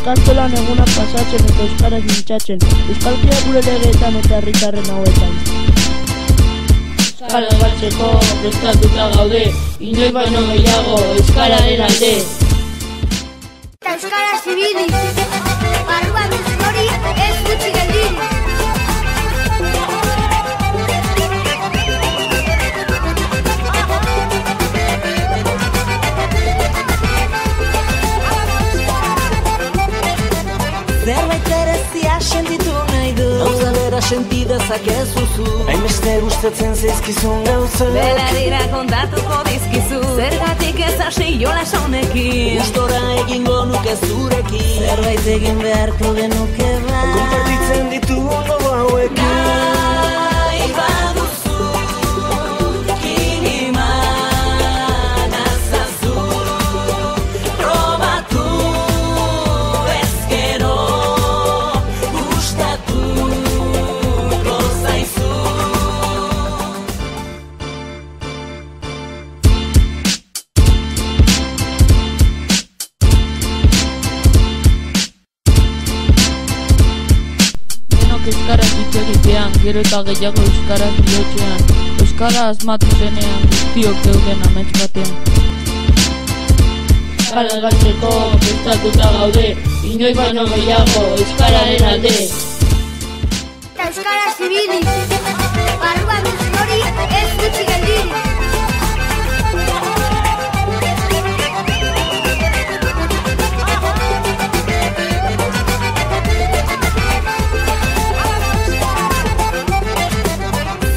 Ikastolan egunak pasatzen eta euskaraz mintzatzen, euskalkia gure legeetan eta herritarren hauetan. Euskara galtzeko prestatuta gaude, inoiz baino gehiago euskararen alde. Euskara zibili, barruan duzun hori ez gutxi geldirik. Zerbait berezia sentitu nahi du, gauza bera senti dezakezuzu, hainbeste gustatzen zaizkizun gauza belarira kontatuko dizkizu, zergatik ez hasi jolas honekin, gustora egingo nuke zurekin, zerbait egin beharko genuke bai, konpartitzen ditu gogo hauekin. Nahi baduzu, kinima nazazu, probatu ezkero, gustatuko zaizu. Euskaraz hitz egitean, gero eta gehiago euskaraz bihotzean, euskara asmatu zenean guztiok geuden amets batean. Euskara galtzeko prestatuta gaude, inoiz baino gehiago euskararen alde. Euskara zibili, barruan duzun hori ez gutxi geldirik.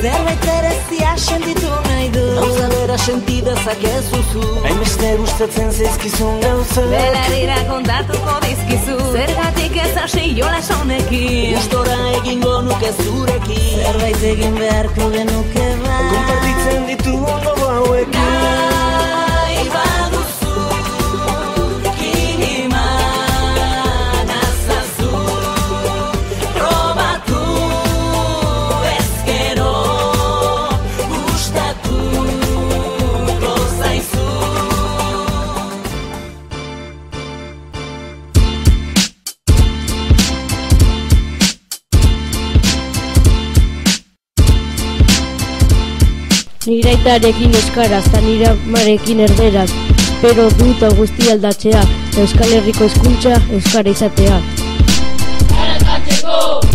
Zerbait berezia sentitu nahi du, gauza bera senti dezakezuzu, hainbeste gustatzen zaizkizun gauza Belarira kontatuko dizkizu, zergatik ez hasi jolas honekin, gustora egingo nuke zurekin, zerbait egin beharko genuke bai, konpartitzen ditu gogo hauekin. Nahi baduzu, kinima nazazu, probatu ezkero, gustatuko zaizu. Nire aitarekin euskaraz, eta nire amarekin erderaz, espero dut guztia aldatzea, Euskal Herriko hezkuntza euskara izatea. Euskara galtzeko